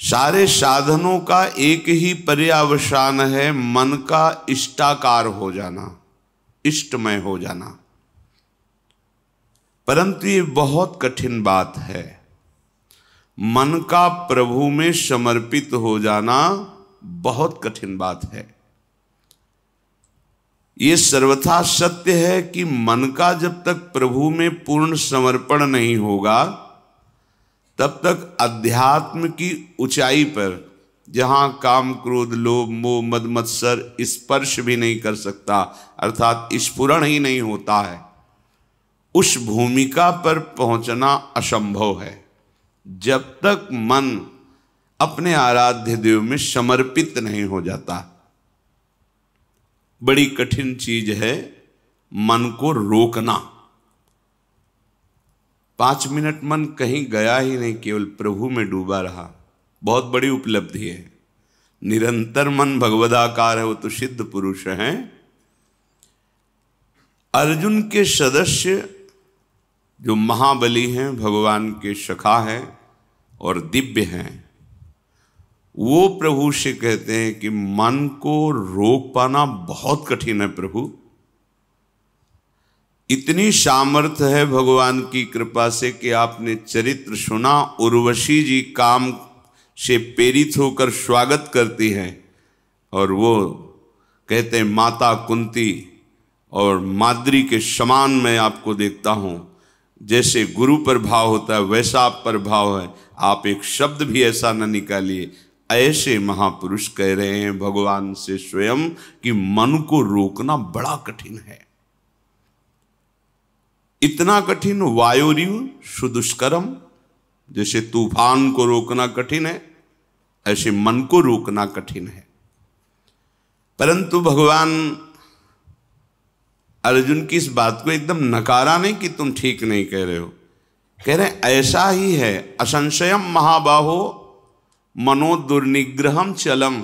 सारे साधनों का एक ही पर्यावसान है, मन का इष्टाकार हो जाना, इष्टमय हो जाना। परंतु ये बहुत कठिन बात है। मन का प्रभु में समर्पित हो जाना बहुत कठिन बात है। ये सर्वथा सत्य है कि मन का जब तक प्रभु में पूर्ण समर्पण नहीं होगा, तब तक अध्यात्म की ऊंचाई पर, जहां काम क्रोध लोभ मोह मद मत्सर स्पर्श भी नहीं कर सकता, अर्थात स्फुरण ही नहीं होता है, उस भूमिका पर पहुंचना असंभव है जब तक मन अपने आराध्य देव में समर्पित नहीं हो जाता। बड़ी कठिन चीज है मन को रोकना। 5 मिनट मन कहीं गया ही नहीं, केवल प्रभु में डूबा रहा, बहुत बड़ी उपलब्धि है। निरंतर मन भगवदाकार है, वो तो सिद्ध पुरुष हैं। अर्जुन के सदस्य जो महाबली हैं, भगवान के सखा हैं और दिव्य हैं, वो प्रभु से कहते हैं कि मन को रोक पाना बहुत कठिन है प्रभु। इतनी सामर्थ्य है भगवान की कृपा से कि आपने चरित्र सुना, उर्वशी जी काम से प्रेरित होकर स्वागत करती हैं और वो कहते हैं माता कुंती और माद्री के समान मैं आपको देखता हूँ, जैसे गुरु पर भाव होता है वैसा आप पर भाव है, आप एक शब्द भी ऐसा न निकालिए। ऐसे महापुरुष कह रहे हैं भगवान से स्वयं कि मन को रोकना बड़ा कठिन है। इतना कठिन, वायुरिव सुदुष्करम, जैसे तूफान को रोकना कठिन है, ऐसे मन को रोकना कठिन है। परंतु भगवान अर्जुन की इस बात को एकदम नकारा नहीं कि तुम ठीक नहीं कह रहे हो, कह रहे ऐसा ही है। असंशयम महाबाहो मनो दुर्निग्रहम चलम,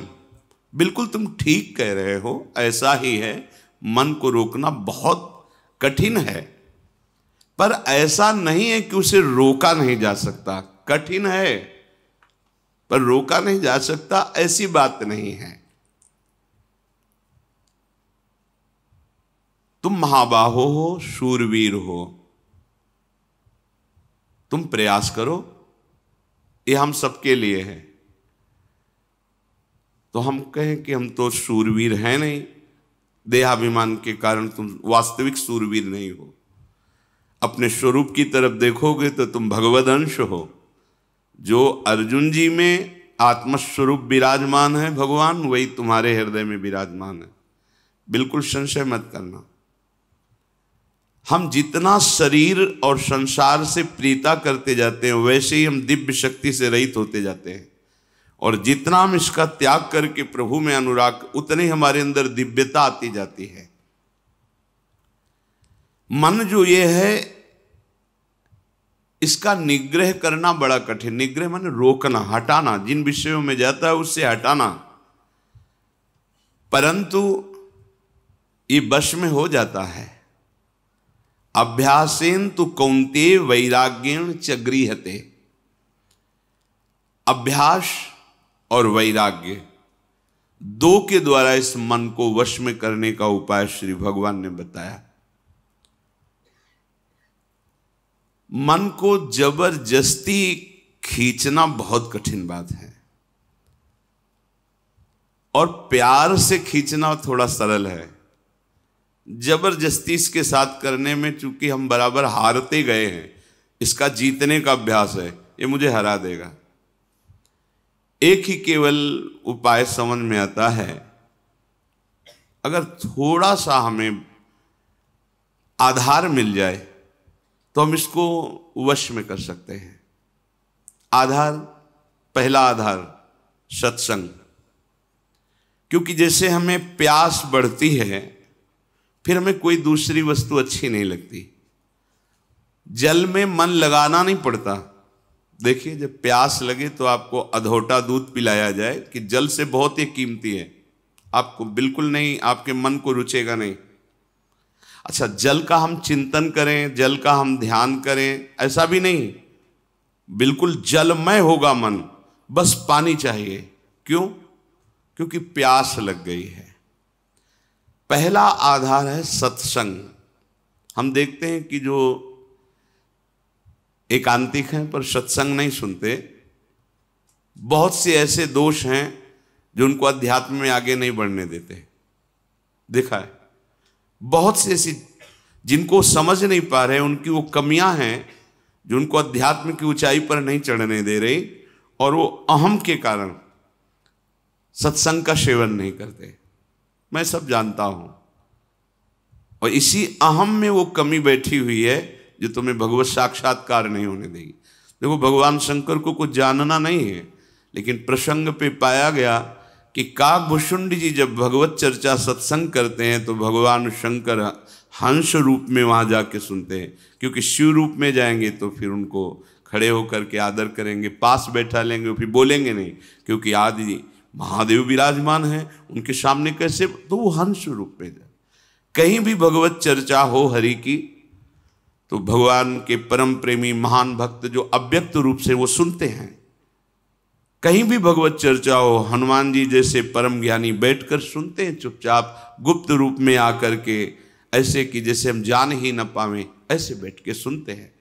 बिल्कुल तुम ठीक कह रहे हो, ऐसा ही है। मन को रोकना बहुत कठिन है, पर ऐसा नहीं है कि उसे रोका नहीं जा सकता। कठिन है पर रोका नहीं जा सकता, ऐसी बात नहीं है। तुम महाबाहो हो, शूरवीर हो, तुम प्रयास करो, ये हम सबके लिए है। तो हम कहें कि हम तो शूरवीर हैं नहीं, देहाभिमान के कारण तुम वास्तविक शूरवीर नहीं हो। अपने स्वरूप की तरफ देखोगे तो तुम भगवद अंश हो। जो अर्जुन जी में आत्मस्वरूप विराजमान है भगवान, वही तुम्हारे हृदय में विराजमान है, बिल्कुल संशय मत करना। हम जितना शरीर और संसार से प्रीता करते जाते हैं, वैसे ही हम दिव्य शक्ति से रहित होते जाते हैं, और जितना हम इसका त्याग करके प्रभु में अनुराग, उतने हमारे अंदर दिव्यता आती जाती है। मन जो ये है, इसका निग्रह करना बड़ा कठिन। निग्रह माने रोकना, हटाना, जिन विषयों में जाता है उससे हटाना। परंतु ये वश में हो जाता है। अभ्यासेन तु कौन्तेय वैराग्येण च गृह्यते। अभ्यास और वैराग्य दो के द्वारा इस मन को वश में करने का उपाय श्री भगवान ने बताया। मन को जबरदस्ती खींचना बहुत कठिन बात है, और प्यार से खींचना थोड़ा सरल है। जबरदस्ती इसके साथ करने में चूंकि हम बराबर हारते गए हैं, इसका जीतने का अभ्यास है, ये मुझे हरा देगा। एक ही केवल उपाय समझ में आता है, अगर थोड़ा सा हमें आधार मिल जाए तो हम इसको वश में कर सकते हैं। आधार, पहला आधार सत्संग। क्योंकि जैसे हमें प्यास बढ़ती है, फिर हमें कोई दूसरी वस्तु अच्छी नहीं लगती। जल में मन लगाना नहीं पड़ता। देखिए, जब प्यास लगे तो आपको अधोटा दूध पिलाया जाए कि जल से बहुत ही कीमती है, आपको बिल्कुल नहीं, आपके मन को रुचेगा नहीं। अच्छा, जल का हम चिंतन करें, जल का हम ध्यान करें, ऐसा भी नहीं, बिल्कुल जलमय होगा मन, बस पानी चाहिए। क्यों? क्योंकि प्यास लग गई है। पहला आधार है सत्संग। हम देखते हैं कि जो एकांतिक हैं पर सत्संग नहीं सुनते, बहुत से ऐसे दोष हैं जो उनको अध्यात्म में आगे नहीं बढ़ने देते। देखा है, बहुत से ऐसी जिनको समझ नहीं पा रहे, उनकी वो कमियां हैं जो उनको अध्यात्म की ऊंचाई पर नहीं चढ़ने दे रही, और वो अहम के कारण सत्संग का सेवन नहीं करते। मैं सब जानता हूं, और इसी अहम में वो कमी बैठी हुई है जो तुम्हें भगवत साक्षात्कार नहीं होने देगी। देखो, भगवान शंकर को कुछ जानना नहीं है, लेकिन प्रसंग पे पाया गया कि काकभूषुंड जी जब भगवत चर्चा सत्संग करते हैं तो भगवान शंकर हंस रूप में वहां जाके सुनते हैं, क्योंकि शिव रूप में जाएंगे तो फिर उनको खड़े होकर के आदर करेंगे, पास बैठा लेंगे, फिर बोलेंगे नहीं, क्योंकि आदि महादेव विराजमान हैं, उनके सामने कैसे, तो वो हंस रूप में जाए। कहीं भी भगवत चर्चा हो हरि की तो भगवान के परम प्रेमी महान भक्त जो अव्यक्त रूप से वो सुनते हैं। कहीं भी भगवत चर्चा हो, हनुमान जी जैसे परम ज्ञानी बैठकर सुनते हैं चुपचाप गुप्त रूप में आकर के, ऐसे कि जैसे हम जान ही न पावें, ऐसे बैठ के सुनते हैं।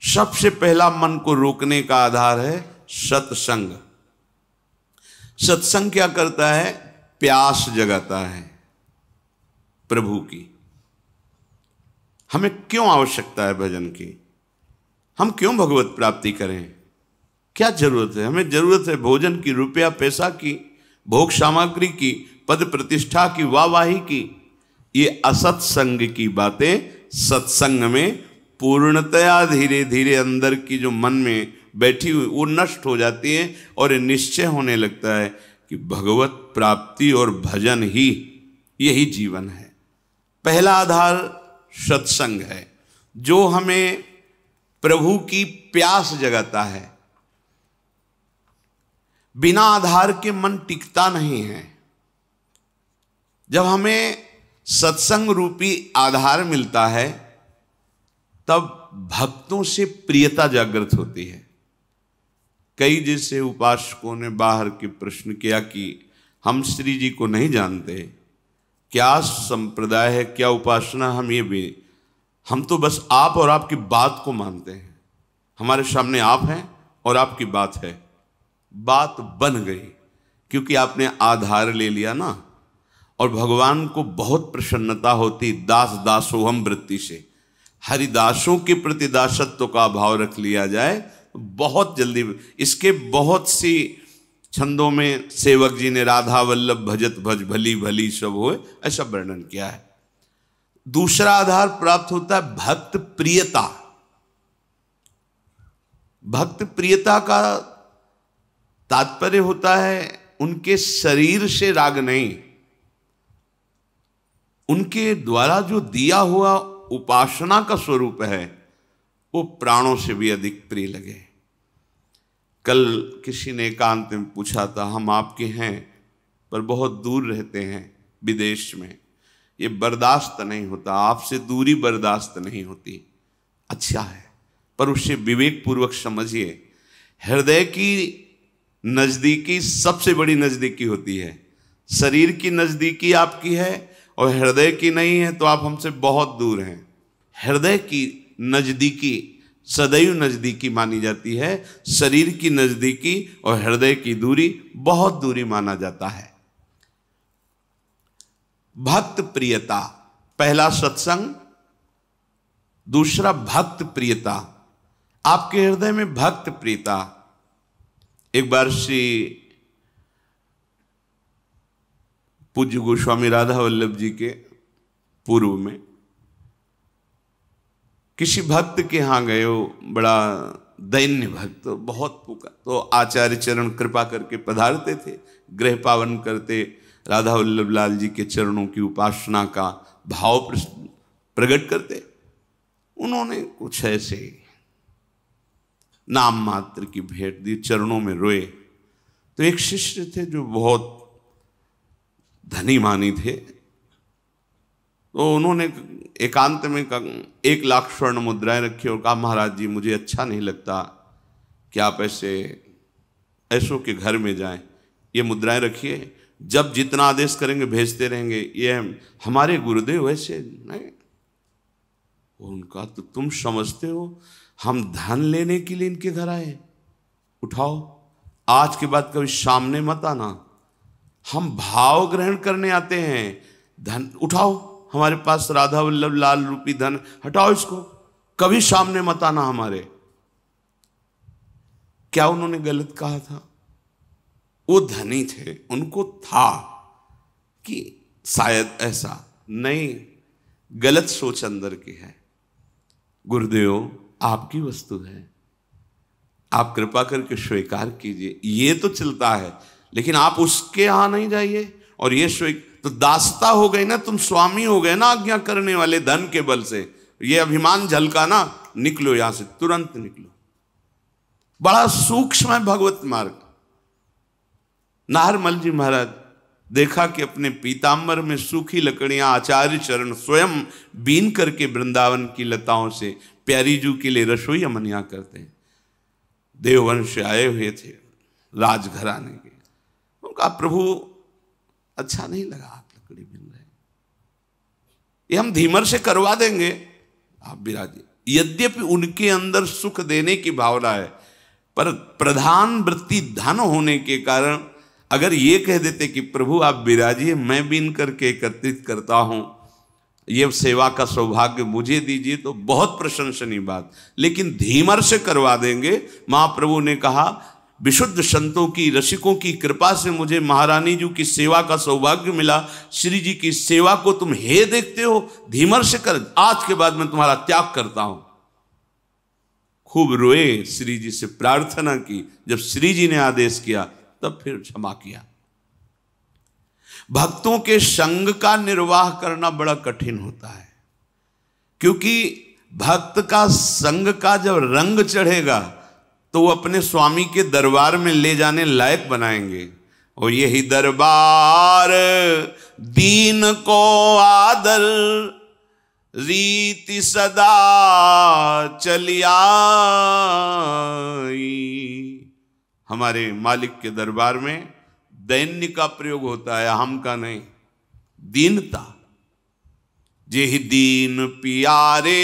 सबसे पहला मन को रोकने का आधार है सत्संग। सत्संग क्या करता है? प्यास जगाता है प्रभु की। हमें क्यों आवश्यकता है भजन की? हम क्यों भगवत प्राप्ति करें? क्या जरूरत है? हमें जरूरत है भोजन की, रुपया पैसा की, भोग सामग्री की, पद प्रतिष्ठा की, वाहवाही की। ये असत्संग की बातें सत्संग में पूर्णतया धीरे धीरे अंदर की जो मन में बैठी हुई वो नष्ट हो जाती है, और निश्चय होने लगता है कि भगवत प्राप्ति और भजन ही यही जीवन है। पहला आधार सत्संग है जो हमें प्रभु की प्यास जगाता है। बिना आधार के मन टिकता नहीं है। जब हमें सत्संग रूपी आधार मिलता है तब भक्तों से प्रियता जागृत होती है। कई जैसे उपासकों ने बाहर के प्रश्न किया कि हम श्री जी को नहीं जानते, क्या संप्रदाय है, क्या उपासना, हम तो बस आप और आपकी बात को मानते हैं। हमारे सामने आप हैं और आपकी बात है, बात बन गई क्योंकि आपने आधार ले लिया ना। और भगवान को बहुत प्रसन्नता होती दास दासोहम वृत्ति से। हरिदासों के प्रति दासत्व का भाव रख लिया जाए तो बहुत जल्दी। इसके बहुत सी छंदों में सेवक जी ने राधा वल्लभ भजत भज भली भली सब होए, ऐसा वर्णन किया है। दूसरा आधार प्राप्त होता है भक्त प्रियता। भक्त प्रियता का तात्पर्य होता है उनके शरीर से राग नहीं, उनके द्वारा जो दिया हुआ उपासना का स्वरूप है वो प्राणों से भी अधिक प्रिय लगे। कल किसी ने एकांत में पूछा था, हम आपके हैं पर बहुत दूर रहते हैं विदेश में, ये बर्दाश्त नहीं होता, आपसे दूरी बर्दाश्त नहीं होती। अच्छा है, पर उसे विवेक पूर्वक समझिए। हृदय की नजदीकी सबसे बड़ी नजदीकी होती है। शरीर की नजदीकी आपकी है और हृदय की नहीं है तो आप हमसे बहुत दूर हैं। हृदय की नजदीकी सदैव नजदीकी मानी जाती है, शरीर की नजदीकी और हृदय की दूरी बहुत दूरी माना जाता है। भक्त प्रियता, पहला सत्संग, दूसरा भक्त प्रियता। आपके हृदय में भक्त प्रियता। एक बार श्री पूज्य गोस्वामी राधा वल्लभ जी के पूर्व में किसी भक्त के यहाँ गए, हो बड़ा दैन्य भक्त, बहुत पुकार, तो आचार्य चरण कृपा करके पधारते थे, गृह पावन करते, राधा वल्लभ लाल जी के चरणों की उपासना का भाव प्रकट करते। उन्होंने कुछ ऐसे नाम मात्र की भेंट दी, चरणों में रोए। तो एक शिष्य थे जो बहुत धनी मानी थे, तो उन्होंने एकांत में 1 लाख स्वर्ण मुद्राएं रखी और कहा, महाराज जी मुझे अच्छा नहीं लगता कि आप ऐसे ऐसों के घर में जाएं, ये मुद्राएं रखिए, जब जितना आदेश करेंगे भेजते रहेंगे। ये हमारे गुरुदेव ऐसे नहीं, उनका तो तुम समझते हो हम धन लेने के लिए इनके घर आए। उठाओ, आज के बाद कभी सामने मत आना, हम भाव ग्रहण करने आते हैं। धन उठाओ, हमारे पास राधा वल्लभ लाल रूपी धन, हटाओ इसको, कभी सामने मत आना हमारे। क्या उन्होंने गलत कहा था? वो धनी थे, उनको था कि शायद ऐसा नहीं, गलत सोच अंदर की है। गुरुदेव आपकी वस्तु है, आप कृपा करके स्वीकार कीजिए। ये तो चलता है, लेकिन आप उसके यहां नहीं जाइए। और ये तो दासता हो गई ना, तुम स्वामी हो गए ना आज्ञा करने वाले, धन के बल से। ये अभिमान झलका ना, निकलो यहां से, तुरंत निकलो। बड़ा सूक्ष्म है भगवत मार्ग। नाहरमल जी महाराज देखा कि अपने पीताम्बर में सूखी लकड़ियां आचार्य चरण स्वयं बीन करके वृंदावन की लताओं से प्यारी जू के लिए रसोई अमनिया करते हैं। देववंश से आए हुए थे राजघराने के। उनका प्रभु अच्छा नहीं लगा आप लकड़ी बीन रहे, ये हम धीमर से करवा देंगे, आप बिराजिए। यद्यपि उनके अंदर सुख देने की भावना है, पर प्रधान वृत्ति धन होने के कारण अगर ये कह देते कि प्रभु आप विराजिए, मैं बीन करके एकत्रित करता हूं, ये सेवा का सौभाग्य मुझे दीजिए, तो बहुत प्रशंसनीय बात। लेकिन धीमर से करवा देंगे। महाप्रभु ने कहा विशुद्ध संतों की, रसिकों की कृपा से मुझे महारानी जी की सेवा का सौभाग्य मिला। श्री जी की सेवा को तुम हे देखते हो, धीमर से कर, आज के बाद मैं तुम्हारा त्याग करता हूं। खूब रोए, श्री जी से प्रार्थना की। जब श्री जी ने आदेश किया तब फिर क्षमा किया। भक्तों के संग का निर्वाह करना बड़ा कठिन होता है, क्योंकि भक्त का संग का जब रंग चढ़ेगा तो वो अपने स्वामी के दरबार में ले जाने लायक बनाएंगे। और यही दरबार दीन को आदर रीति सदा चलिया। हमारे मालिक के दरबार में दैन्य का प्रयोग होता है, अहम का नहीं, दीनता। जेहि दीन पियारे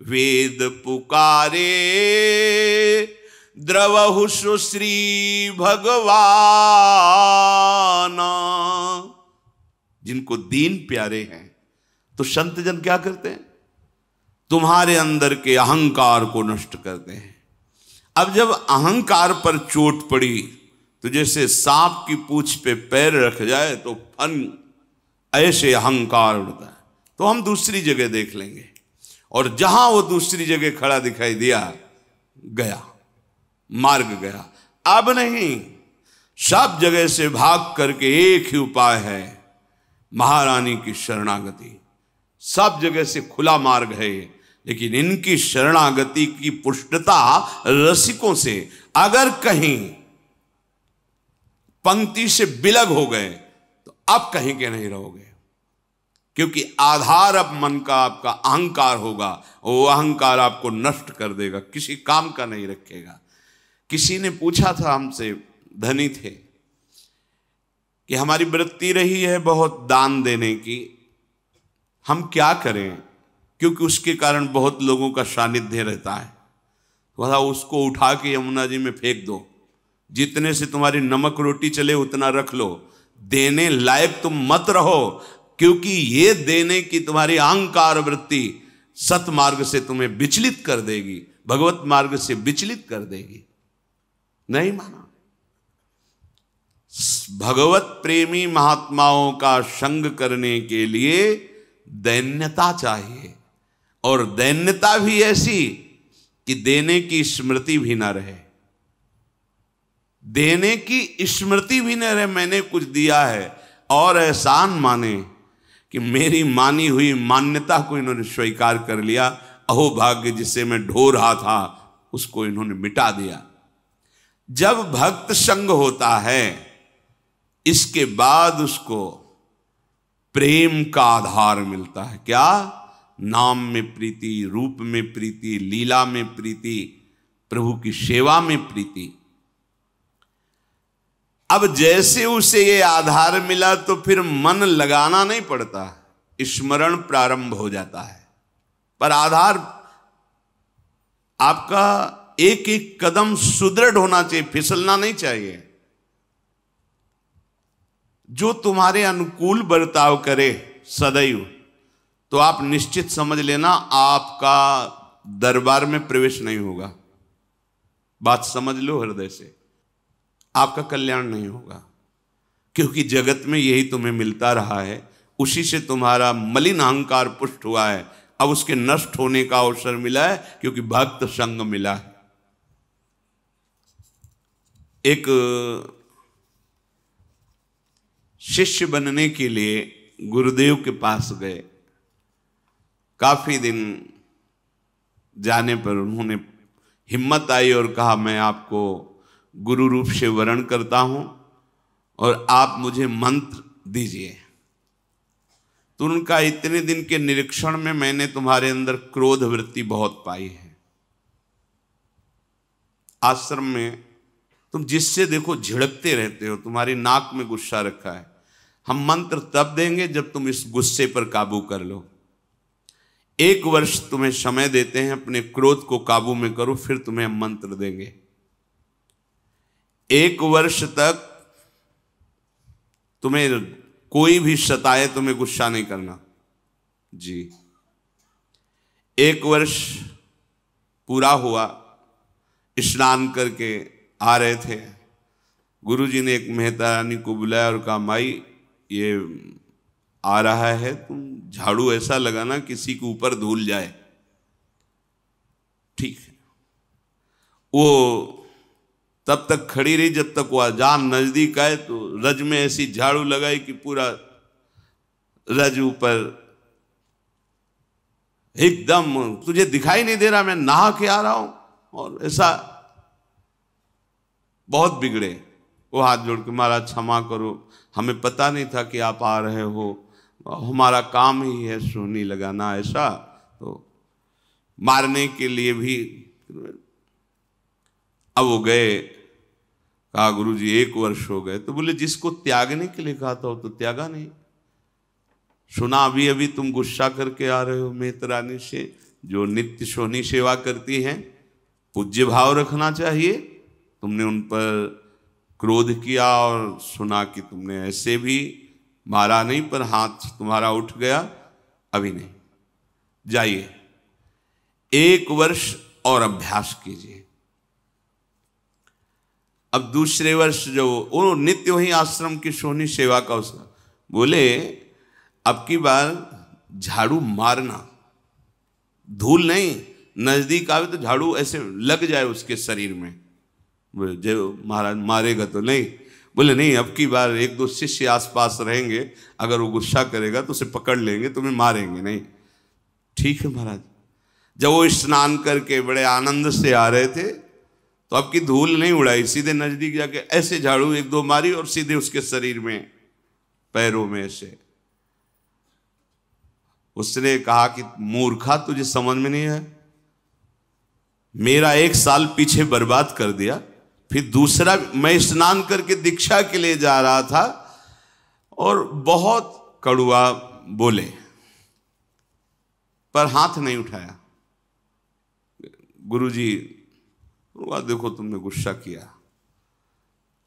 वेद पुकारे, द्रवहु श्री भगवान। जिनको दीन प्यारे हैं, तो संत जन क्या करते हैं? तुम्हारे अंदर के अहंकार को नष्ट करते हैं। अब जब अहंकार पर चोट पड़ी तो जैसे सांप की पूंछ पे पैर रख जाए तो फन, ऐसे अहंकार उड़ता है। तो हम दूसरी जगह देख लेंगे, और जहां वो दूसरी जगह खड़ा दिखाई दिया, गया मार्ग गया। अब नहीं, सब जगह से भाग करके एक ही उपाय है, महारानी की शरणागति। सब जगह से खुला मार्ग है, लेकिन इनकी शरणागति की पुष्टता रसिकों से। अगर कहीं पंक्ति से बिलग हो गए तो अब कहीं के नहीं रहोगे, क्योंकि आधार अब मन का आपका अहंकार होगा, वो अहंकार आपको नष्ट कर देगा, किसी काम का नहीं रखेगा। किसी ने पूछा था हमसे, धनी थे, कि हमारी वृत्ति रही है बहुत दान देने की, हम क्या करें, क्योंकि उसके कारण बहुत लोगों का सानिध्य रहता है। वह उसको उठा के यमुना जी में फेंक दो, जितने से तुम्हारी नमक रोटी चले उतना रख लो, देने लायक तुम मत रहो, क्योंकि ये देने की तुम्हारी अहंकार वृत्ति सतमार्ग से तुम्हें विचलित कर देगी, भगवत मार्ग से विचलित कर देगी। नहीं माना। भगवत प्रेमी महात्माओं का संग करने के लिए दैन्यता चाहिए, और दैन्यता भी ऐसी कि देने की स्मृति भी ना रहे। देने की स्मृति भी न रहे, मैंने कुछ दिया है, और एहसान माने कि मेरी मानी हुई मान्यता को इन्होंने स्वीकार कर लिया। अहो भाग्य, जिसे मैं ढो रहा था उसको इन्होंने मिटा दिया। जब भक्त संग होता है, इसके बाद उसको प्रेम का आधार मिलता है। क्या? नाम में प्रीति, रूप में प्रीति, लीला में प्रीति, प्रभु की सेवा में प्रीति। अब जैसे उसे ये आधार मिला तो फिर मन लगाना नहीं पड़ता, स्मरण प्रारंभ हो जाता है। पर आधार आपका एक एक कदम सुदृढ़ होना चाहिए, फिसलना नहीं चाहिए। जो तुम्हारे अनुकूल बर्ताव करे सदैव, तो आप निश्चित समझ लेना आपका दरबार में प्रवेश नहीं होगा। बात समझ लो हृदय से, आपका कल्याण नहीं होगा, क्योंकि जगत में यही तुम्हें मिलता रहा है, उसी से तुम्हारा मलिन अहंकार पुष्ट हुआ है। अब उसके नष्ट होने का अवसर मिला है, क्योंकि भक्त संग मिला है। एक शिष्य बनने के लिए गुरुदेव के पास गए। काफी दिन जाने पर उन्होंने हिम्मत आई और कहा, मैं आपको गुरु रूप से वरण करता हूं और आप मुझे मंत्र दीजिए। तो उनका इतने दिन के निरीक्षण में मैंने तुम्हारे अंदर क्रोध वृत्ति बहुत पाई है। आश्रम में तुम जिससे देखो झिड़कते रहते हो, तुम्हारी नाक में गुस्सा रखा है। हम मंत्र तब देंगे जब तुम इस गुस्से पर काबू कर लो। 1 वर्ष तुम्हें समय देते हैं, अपने क्रोध को काबू में करो, फिर तुम्हें हम मंत्र देंगे। 1 वर्ष तक तुम्हें कोई भी सताए, तुम्हें गुस्सा नहीं करना जी। 1 वर्ष पूरा हुआ, स्नान करके आ रहे थे, गुरुजी ने एक मेहता रानी को बुलाया और कहा, माई ये आ रहा है, तुम झाड़ू ऐसा लगाना किसी के ऊपर धूल जाए। ठीक है। वो तब तक खड़ी रही जब तक वो अजान नजदीक आए, तो रज में ऐसी झाड़ू लगाई कि पूरा रज ऊपर एकदम, तुझे दिखाई नहीं दे रहा मैं नहा के आ रहा हूं, और ऐसा बहुत बिगड़े। वो हाथ जोड़ के, महाराज क्षमा करो, हमें पता नहीं था कि आप आ रहे हो, हमारा काम ही है सोनी लगाना, ऐसा। तो मारने के लिए भी। अब वो गए, कहा गुरुजी 1 वर्ष हो गए। तो बोले जिसको त्यागने के लिए कहा था वो तो त्यागा नहीं। सुना अभी अभी तुम गुस्सा करके आ रहे हो मेहतरानी से, जो नित्य सोनी सेवा करती हैं, पूज्य भाव रखना चाहिए। तुमने उन पर क्रोध किया और सुना कि तुमने ऐसे भी मारा नहीं, पर हाथ तुम्हारा उठ गया, अभी नहीं, जाइए 1 वर्ष और अभ्यास कीजिए। अब दूसरे वर्ष जो वो नित्य वही आश्रम की सोनी सेवा का उसका, बोले अब की बार झाड़ू मारना, धूल नहीं, नजदीक आवे तो झाड़ू ऐसे लग जाए उसके शरीर में। बोले जो महाराज मारेगा तो नहीं। बोले नहीं, अब की बार 1-2 शिष्य आसपास रहेंगे, अगर वो गुस्सा करेगा तो उसे पकड़ लेंगे, तुम्हें मारेंगे नहीं। ठीक है महाराज। जब वो स्नान करके बड़े आनंद से आ रहे थे, तो अब की धूल नहीं उड़ाई, सीधे नजदीक जाके ऐसे झाड़ू 1-2 मारी और सीधे उसके शरीर में, पैरों में ऐसे। उसने कहा कि मूर्खा, तुझे समझ में नहीं है, मेरा 1 साल पीछे बर्बाद कर दिया, फिर दूसरा मैं स्नान करके दीक्षा के लिए जा रहा था और बहुत कड़वा बोले, पर हाथ नहीं उठाया। गुरुजी देखो तुमने गुस्सा किया,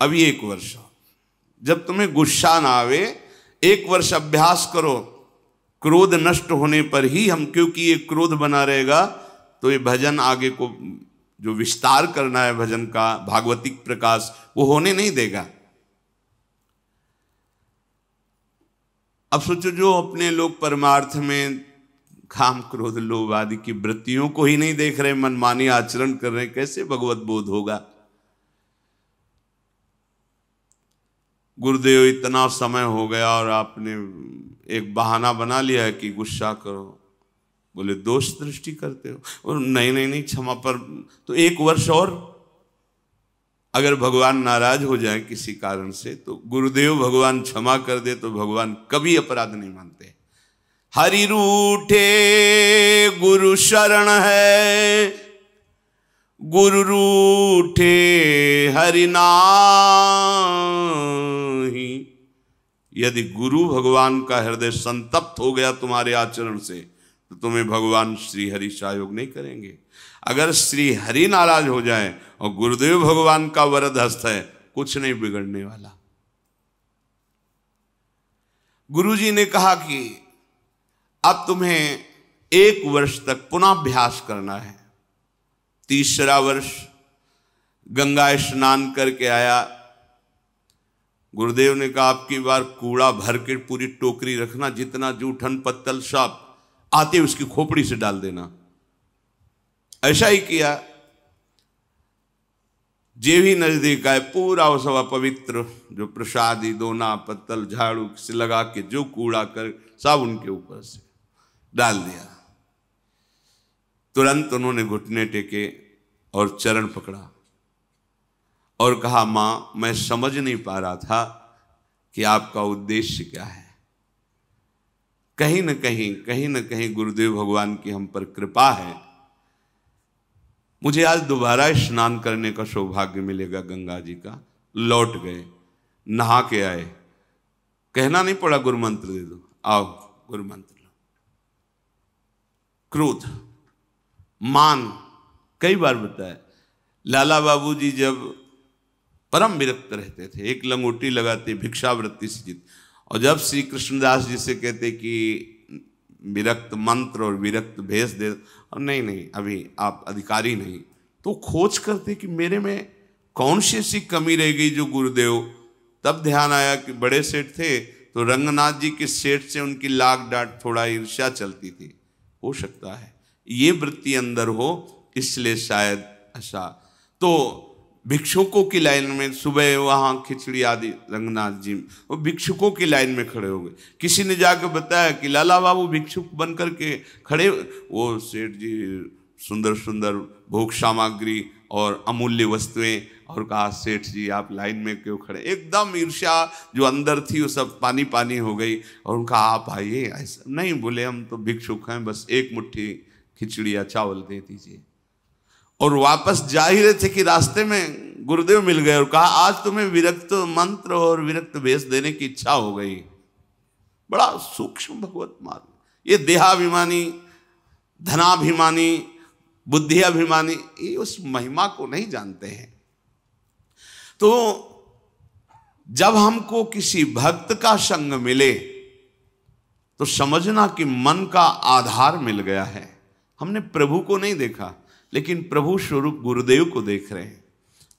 अभी 1 वर्ष, जब तुम्हें गुस्सा ना आवे 1 वर्ष अभ्यास करो, क्रोध नष्ट होने पर ही हम, क्योंकि ये क्रोध बना रहेगा तो ये भजन आगे को जो विस्तार करना है भजन का, भागवतिक प्रकाश, वो होने नहीं देगा। अब सोचो, जो अपने लोग परमार्थ में काम क्रोध लोभ आदि की वृत्तियों को ही नहीं देख रहे, मनमानी आचरण कर रहे, कैसे भगवत बोध होगा। गुरुदेव इतना समय हो गया और आपने एक बहाना बना लिया है कि गुस्सा करो। बोले दोष दृष्टि करते हो, और नहीं क्षमा पर, तो 1 वर्ष और, अगर भगवान नाराज हो जाए किसी कारण से तो गुरुदेव भगवान क्षमा कर दे, तो भगवान कभी अपराध नहीं मानते। हरि रूठे गुरु शरण है, गुरु रूठे हरि नाहि। यदि गुरु भगवान का हृदय संतप्त हो गया तुम्हारे आचरण से तो तुम्हें भगवान श्री हरि सहयोग नहीं करेंगे। अगर श्री हरि नाराज हो जाए और गुरुदेव भगवान का वरद हस्त है, कुछ नहीं बिगड़ने वाला। गुरुजी ने कहा कि अब तुम्हें 1 वर्ष तक पुनः अभ्यास करना है। 3रा वर्ष गंगा स्नान करके आया। गुरुदेव ने कहा आपकी बार कूड़ा भर के पूरी टोकरी रखना, जितना जूठन पत्तल सब आते उसकी खोपड़ी से डाल देना। ऐसा ही किया। जे भी नजदीक आए पूरा वो सब पवित्र जो प्रसादी दोना पत्तल झाड़ू से लगा के जो कूड़ा कर सब उनके ऊपर से डाल दिया। तुरंत उन्होंने घुटने टेके और चरण पकड़ा और कहा माँ, मैं समझ नहीं पा रहा था कि आपका उद्देश्य क्या है। कहीं न कहीं गुरुदेव भगवान की हम पर कृपा है। मुझे आज दोबारा स्नान करने का सौभाग्य मिलेगा गंगा जी का। लौट गए, नहा के आए, कहना नहीं पड़ा गुरु मंत्र दे दो, आओ गुरु मंत्र लो। क्रोध, मान, कई बार बताया लाला बाबूजी जब परम विरक्त रहते थे, एक लंगोटी लगाते भिक्षावृत्ति से जीत, और जब श्री कृष्णदास जी से कहते कि विरक्त मंत्र और विरक्त भेष दे, और नहीं अभी आप अधिकारी नहीं, तो खोज करते कि मेरे में कौन सी ऐसी कमी रह गई जो गुरुदेव। तब ध्यान आया कि बड़े सेठ थे तो रंगनाथ जी के सेठ से उनकी लाग डांट थोड़ा ईर्ष्या चलती थी, हो सकता है ये वृत्ति अंदर हो, इसलिए शायद ऐसा। तो भिक्षुकों की लाइन में सुबह वहाँ खिचड़ी आदि रंगनाथ जी वो भिक्षुकों की लाइन में खड़े हो गए। किसी ने जाकर बताया कि लाला बाबू भिक्षुक बन करके खड़े, वो सेठ जी सुंदर सुंदर भोग सामग्री और अमूल्य वस्तुएं, और कहा सेठ जी आप लाइन में क्यों खड़े। एकदम ईर्ष्या जो अंदर थी वो सब पानी पानी हो गई, और उनका आप आइए। ऐसा नहीं, बोले हम तो भिक्षुक हैं, बस 1 मुट्ठी खिचड़ी या चावल दे दीजिए। और वापस जा ही रहे थे कि रास्ते में गुरुदेव मिल गए और कहा आज तुम्हें विरक्त मंत्र और विरक्त भेष देने की इच्छा हो गई। बड़ा सूक्ष्म भगवत मार्ग। ये देहाभिमानी, धनाभिमानी, बुद्धियाभिमानी ये उस महिमा को नहीं जानते हैं। तो जब हमको किसी भक्त का संग मिले तो समझना कि मन का आधार मिल गया है। हमने प्रभु को नहीं देखा, लेकिन प्रभु स्वरूप गुरुदेव को देख रहे हैं।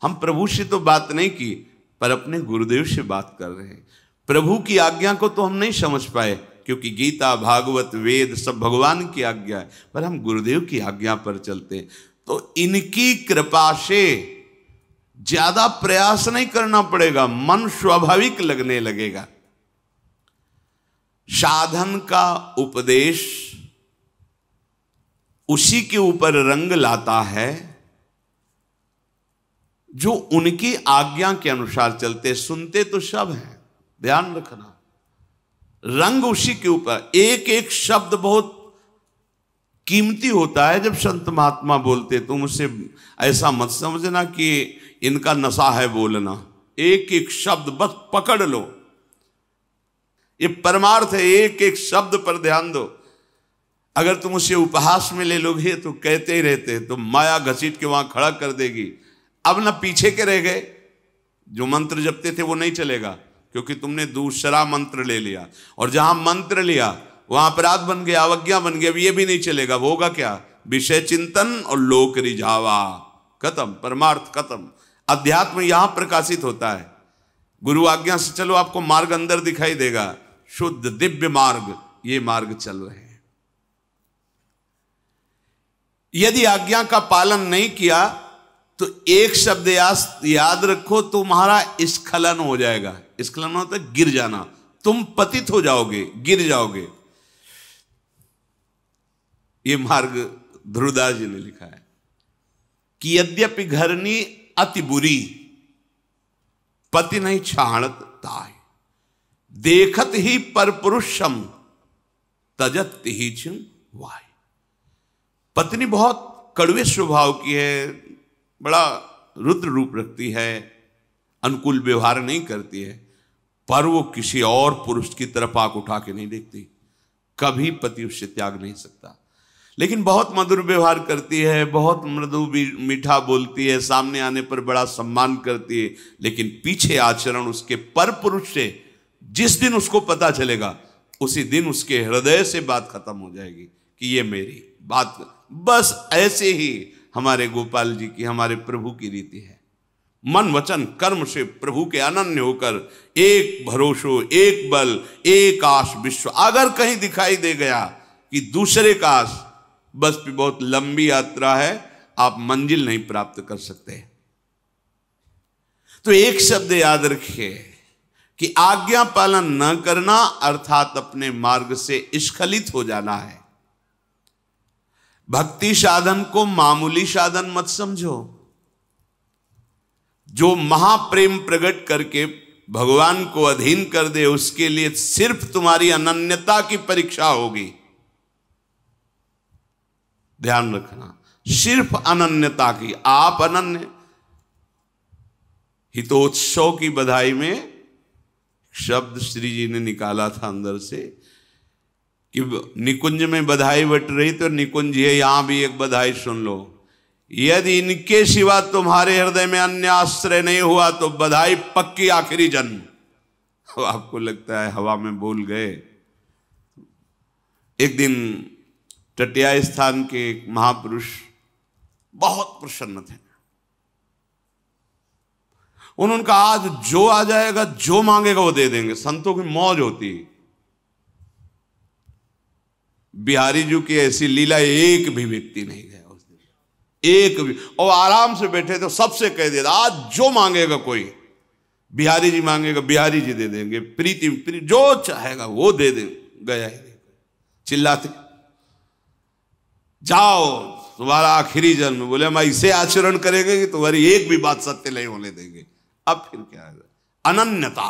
हम प्रभु से तो बात नहीं की, पर अपने गुरुदेव से बात कर रहे हैं। प्रभु की आज्ञा को तो हम नहीं समझ पाए, क्योंकि गीता भागवत वेद सब भगवान की आज्ञा है, पर हम गुरुदेव की आज्ञा पर चलते हैं। तो इनकी कृपा से ज्यादा प्रयास नहीं करना पड़ेगा, मन स्वाभाविक लगने लगेगा। साधन का उपदेश उसी के ऊपर रंग लाता है जो उनकी आज्ञा के अनुसार चलते। सुनते तो सब हैं, ध्यान रखना, रंग उसी के ऊपर। एक एक शब्द बहुत कीमती होता है। जब संत महात्मा बोलते तुम उसे ऐसा मत समझना कि इनका नशा है बोलना। एक एक शब्द बस पकड़ लो, ये परमार्थ है। एक एक शब्द पर ध्यान दो। अगर तुम उसे उपहास में ले लोगे तो कहते ही रहते, तो माया घसीट के वहां खड़ा कर देगी। अब ना पीछे के रह गए, जो मंत्र जपते थे वो नहीं चलेगा, क्योंकि तुमने दूसरा मंत्र ले लिया, और जहां मंत्र लिया वहां अपराध बन गया, अवज्ञा बन गया। अब ये भी नहीं चलेगा। वो होगा क्या? विषय चिंतन और लोक रिझावा, खत्म, परमार्थ खत्म। अध्यात्म यहां प्रकाशित होता है। गुरु आज्ञा से चलो, आपको मार्ग अंदर दिखाई देगा, शुद्ध दिव्य मार्ग, ये मार्ग चल रहे हैं। यदि आज्ञा का पालन नहीं किया तो एक शब्द याद रखो, तुम्हारा स्खलन हो जाएगा। स्खलन होता है गिर जाना, तुम पतित हो जाओगे, गिर जाओगे। ये मार्ग ध्रुवदास जी ने लिखा है कि यद्यपि घरनी अति बुरी, पति नहीं छाणत ताय, देखत ही पर पुरुषम तजत ही वाय। पत्नी बहुत कड़वे स्वभाव की है, बड़ा रुद्र रूप रखती है, अनुकूल व्यवहार नहीं करती है, पर वो किसी और पुरुष की तरफ आंख उठा के नहीं देखती, कभी पति उससे त्याग नहीं सकता। लेकिन बहुत मधुर व्यवहार करती है, बहुत मृदु मीठा बोलती है, सामने आने पर बड़ा सम्मान करती है, लेकिन पीछे आचरण उसके पर पुरुष से जिस दिन उसको पता चलेगा उसी दिन उसके हृदय से बात खत्म हो जाएगी कि ये मेरी बात। बस ऐसे ही हमारे गोपाल जी की, हमारे प्रभु की रीति है। मन वचन कर्म से प्रभु के अनन्य होकर एक भरोसो, एक बल, एक आश विश्व। अगर कहीं दिखाई दे गया कि दूसरे का आश, बस भी बहुत लंबी यात्रा है, आप मंजिल नहीं प्राप्त कर सकते। तो एक शब्द याद रखिए कि आज्ञा पालन न करना अर्थात अपने मार्ग से स्खलित हो जाना है। भक्ति साधन को मामूली साधन मत समझो। जो महाप्रेम प्रकट करके भगवान को अधीन कर दे, उसके लिए सिर्फ तुम्हारी अनन्यता की परीक्षा होगी। ध्यान रखना, सिर्फ अनन्यता की। आप अनन्य। हितोत्सव की बधाई में शब्द श्री जी ने निकाला था अंदर से कि निकुंज में बधाई बट रही तो निकुंज है, यहां भी एक बधाई सुन लो। यदि इनके सिवा तुम्हारे हृदय में अन्य आश्रय नहीं हुआ तो बधाई पक्की आखिरी जन्म। तो आपको लगता है हवा में बोल गए। एक दिन टटिया स्थान के एक महापुरुष बहुत प्रसन्न थे। उन्होंने कहा आज जो आ जाएगा, जो मांगेगा वो दे देंगे। संतों की मौज होती है। बिहारी जी की ऐसी लीला, एक भी व्यक्ति नहीं गया उस दिन, एक भी। और आराम से बैठे थे, सबसे कह दिया आज जो मांगेगा कोई, बिहारी जी मांगेगा बिहारी जी दे देंगे, प्रीति जो चाहेगा वो दे देंगे। गया ही नहीं, चिल्लाते जाओ तुम्हारा आखिरी जन्म। बोले हम ऐसे आचरण करेंगे कि तुम्हारी एक भी बात सत्य नहीं होने देंगे। अब फिर क्या है? अनन्यता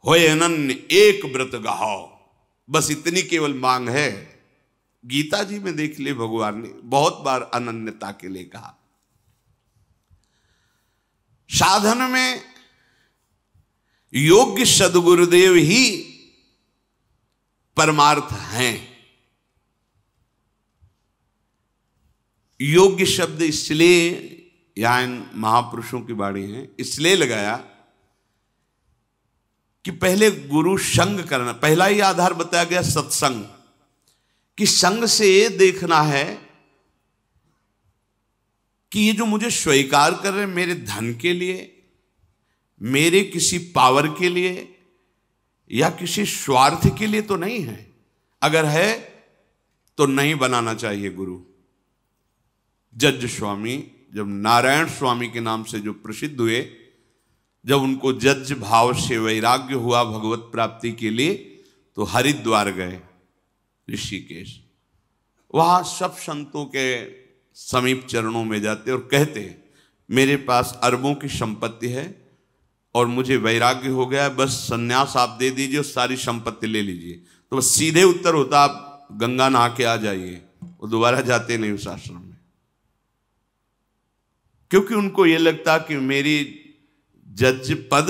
होए अनन्य एक व्रत गाहो, बस इतनी केवल मांग है। गीता जी में देख ले, भगवान ने बहुत बार अनन्यता के लिए कहा। साधन में योग्य सद्गुरुदेव ही परमार्थ हैं। योग्य शब्द इसलिए यहां महापुरुषों की वाणी है इसलिए लगाया कि पहले गुरु संग करना, पहला ही आधार बताया गया सत्संग, कि संग से ये देखना है कि ये जो मुझे स्वीकार कर रहे हैं मेरे धन के लिए, मेरे किसी पावर के लिए या किसी स्वार्थ के लिए तो नहीं है। अगर है तो नहीं बनाना चाहिए गुरु। जज स्वामी जब नारायण स्वामी के नाम से जो प्रसिद्ध हुए, जब उनको जज भाव से वैराग्य हुआ भगवत प्राप्ति के लिए, तो हरिद्वार गए, ऋषिकेश। वहां सब संतों के समीप चरणों में जाते और कहते मेरे पास अरबों की संपत्ति है और मुझे वैराग्य हो गया, बस सन्यास आप दे दीजिए और सारी संपत्ति ले लीजिए। तो बस सीधे उत्तर होता आप गंगा नहा के आ जाइए। वो दोबारा जाते नहीं उस आश्रम में, क्योंकि उनको ये लगता कि मेरी जज पद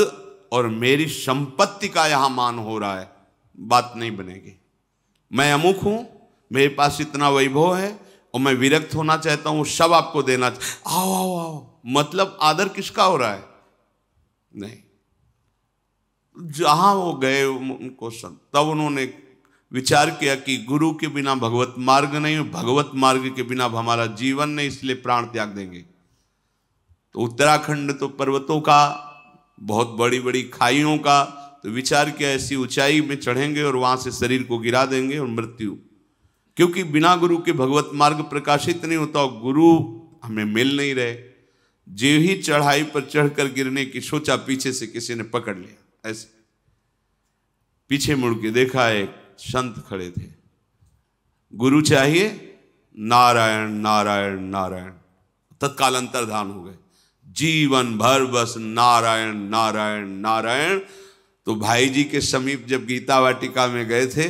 और मेरी संपत्ति का यहां मान हो रहा है, बात नहीं बनेगी। मैं अमुक हूं, मेरे पास इतना वैभव है और मैं विरक्त होना चाहता हूं, वो सब आपको देना। आओ आओ आओ, मतलब आदर किसका हो रहा है? नहीं। जहां वो गए उनको तब उन्होंने विचार किया कि गुरु के बिना भगवत मार्ग नहीं, भगवत मार्ग के बिना हमारा जीवन नहीं, इसलिए प्राण त्याग देंगे। तो उत्तराखंड तो पर्वतों का, बहुत बड़ी बड़ी खाइयों का, तो विचार किया ऐसी ऊंचाई में चढ़ेंगे और वहां से शरीर को गिरा देंगे और मृत्यु। क्योंकि बिना गुरु के भगवत मार्ग प्रकाशित नहीं होता और गुरु हमें मिल नहीं रहे। जो ही चढ़ाई पर चढ़कर गिरने की सोचा, पीछे से किसी ने पकड़ लिया। ऐसे पीछे मुड़ के देखा, एक संत खड़े थे। गुरु चाहिए? नारायण नारायण नारायण। तत्काल अंतर्धान हो गए। जीवन भर बस नारायण नारायण नारायण। तो भाई जी के समीप जब गीता वाटिका में गए थे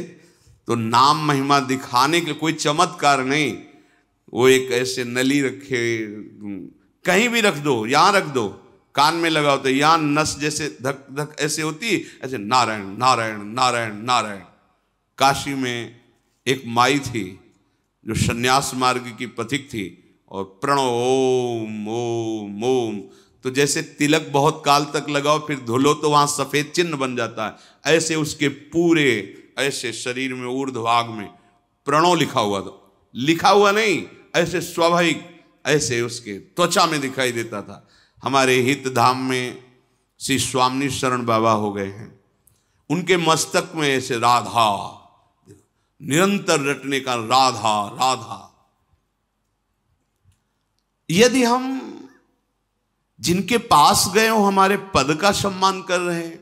तो नाम महिमा दिखाने के लिए, कोई चमत्कार नहीं, वो एक ऐसे नली रखे, कहीं भी रख दो, यहां रख दो, कान में लगाओ तो यहां नस जैसे धक धक ऐसे होती, ऐसे नारायण नारायण नारायण नारायण। काशी में एक माई थी जो सन्यास मार्ग की पथिक थी, और प्रणो ओम ओम ओम, तो जैसे तिलक बहुत काल तक लगाओ फिर धुलो तो वहां सफेद चिन्ह बन जाता है, ऐसे उसके पूरे ऐसे शरीर में ऊर्ध्वभाग में प्रणो लिखा हुआ था। लिखा हुआ नहीं, ऐसे स्वाभाविक ऐसे उसके त्वचा में दिखाई देता था। हमारे हित धाम में श्री स्वामी शरण बाबा हो गए हैं, उनके मस्तक में ऐसे राधा निरंतर रटने का, राधा राधा। यदि हम जिनके पास गए हो हमारे पद का सम्मान कर रहे हैं,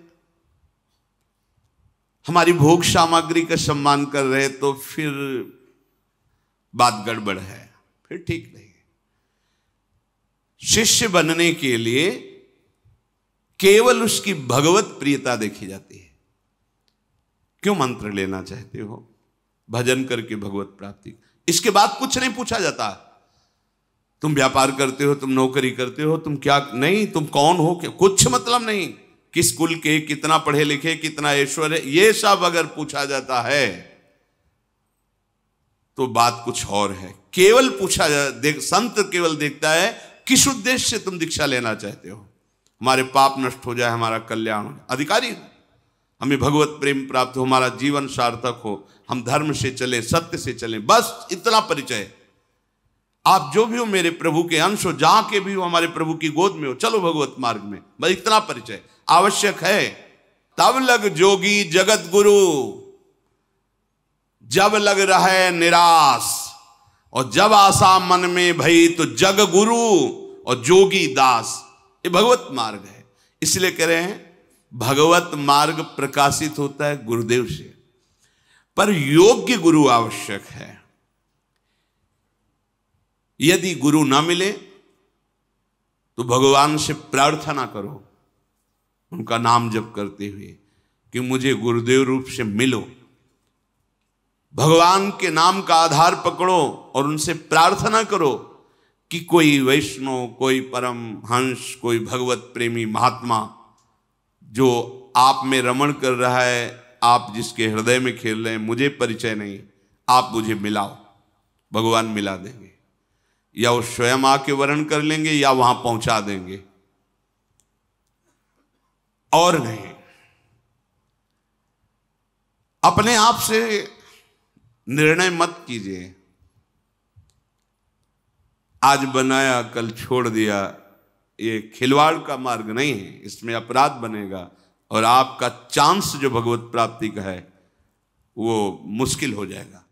हमारी भोग सामग्री का सम्मान कर रहे हैं, तो फिर बात गड़बड़ है, फिर ठीक नहीं। शिष्य बनने के लिए केवल उसकी भगवत प्रियता देखी जाती है। क्यों मंत्र लेना चाहते हो? भजन करके भगवत प्राप्ति, इसके बाद कुछ नहीं पूछा जाता। तुम व्यापार करते हो, तुम नौकरी करते हो, तुम क्या नहीं, तुम कौन हो, क्या, कुछ मतलब नहीं। किस कुल के, कितना पढ़े लिखे, कितना ऐश्वर्य, ये सब अगर पूछा जाता है तो बात कुछ और है। केवल पूछा संत केवल देखता है किस उद्देश्य से तुम दीक्षा लेना चाहते हो। हमारे पाप नष्ट हो जाए, हमारा कल्याण हो जाए, अधिकारी हो, हमें भगवत प्रेम प्राप्त हो, हमारा जीवन सार्थक हो, हम धर्म से चलें, सत्य से चलें, बस इतना परिचय। आप जो भी हो मेरे प्रभु के अंश हो, जहां के भी हो हमारे प्रभु की गोद में हो, चलो भगवत मार्ग में, बस इतना परिचय आवश्यक है। तब लग जोगी जगत गुरु, जब लग रहे निराश, और जब आशा मन में भई तो जग गुरु और जोगी दास। ये भगवत मार्ग है। इसलिए कह रहे हैं भगवत मार्ग प्रकाशित होता है गुरुदेव से, पर योग्य गुरु आवश्यक है। यदि गुरु ना मिले तो भगवान से प्रार्थना करो, उनका नाम जप करते हुए कि मुझे गुरुदेव रूप से मिलो। भगवान के नाम का आधार पकड़ो और उनसे प्रार्थना करो कि कोई वैष्णव, कोई परम हंस, कोई भगवत प्रेमी महात्मा जो आप में रमण कर रहा है, आप जिसके हृदय में खेल रहे हैं, मुझे परिचय नहीं, आप मुझे मिलाओ। भगवान मिला देंगे, या वो स्वयं आके वर्ण कर लेंगे या वहां पहुंचा देंगे, और नहीं। अपने आप से निर्णय मत कीजिए, आज बनाया कल छोड़ दिया, ये खिलवाड़ का मार्ग नहीं है, इसमें अपराध बनेगा और आपका चांस जो भगवत प्राप्ति का है वो मुश्किल हो जाएगा।